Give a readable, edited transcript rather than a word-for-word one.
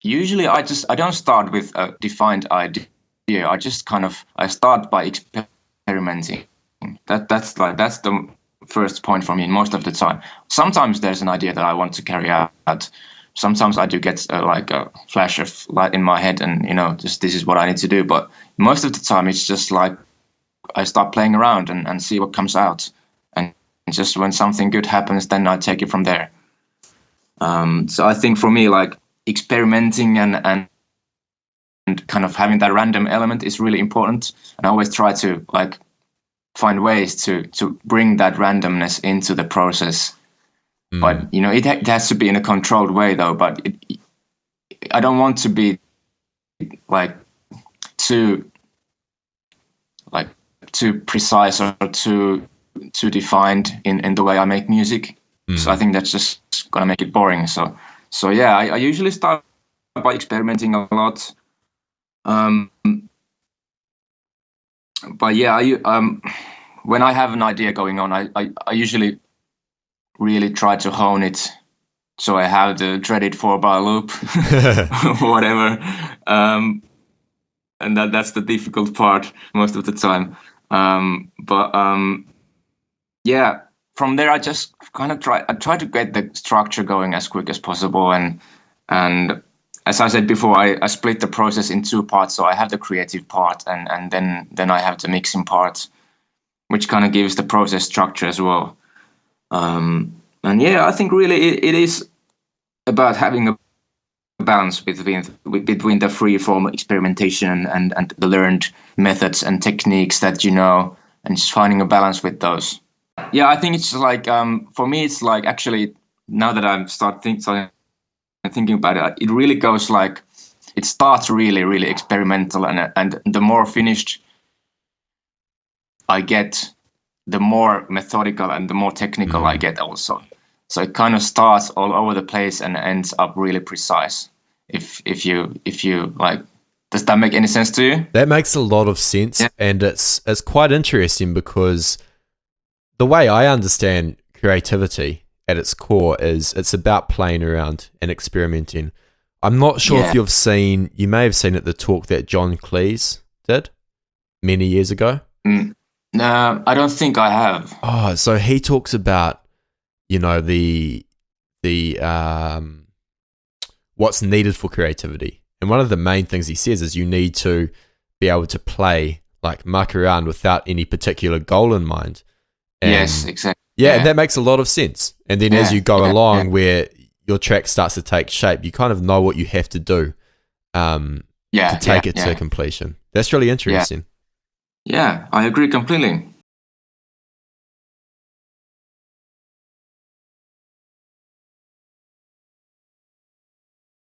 Usually I don't start with a defined idea. I start by experimenting. That's the first point for me most of the time. Sometimes there's an idea that I want to carry out. Sometimes I do get like a flash of light in my head, and just this is what I need to do. But most of the time, it's just like I start playing around and see what comes out, and just when something good happens, then I take it from there. So I think for me, like experimenting and kind of having that random element is really important, and I always try to like find ways to bring that randomness into the process. But it has to be in a controlled way, though. But I don't want to be like too precise or too defined in the way I make music. So I think that's just gonna make it boring. So yeah, I usually start by experimenting a lot. But yeah, when I have an idea going on, I usually really try to hone it, so I have the dreaded 4-bar loop, or whatever, and that's the difficult part most of the time. Yeah, from there I just kind of try to get the structure going as quick as possible, and as I said before, I split the process in two parts. So I have the creative part, and then I have the mixing part, which kind of gives the process structure as well. And yeah, I think really it is about having a balance between the free form experimentation and the learned methods and techniques that and just finding a balance with those. Yeah, I think it's like for me, it's like actually now that I'm thinking about it, it really goes like it starts really, really experimental, and the more finished I get, the more methodical and the more technical I get also. So it kind of starts all over the place and ends up really precise. If you like, does that make any sense to you? That makes a lot of sense, and it's quite interesting because the way I understand creativity at its core is it's about playing around and experimenting. I'm not sure if you may have seen the talk that John Cleese did many years ago. No, I don't think I have. Oh, so he talks about, the what's needed for creativity. And one of the main things he says is you need to be able to play, like muck around without any particular goal in mind. And yes, exactly. Yeah, and that makes a lot of sense. And then as you go along, where your track starts to take shape, you kind of know what you have to do to take it to completion. That's really interesting. Yeah, I agree completely.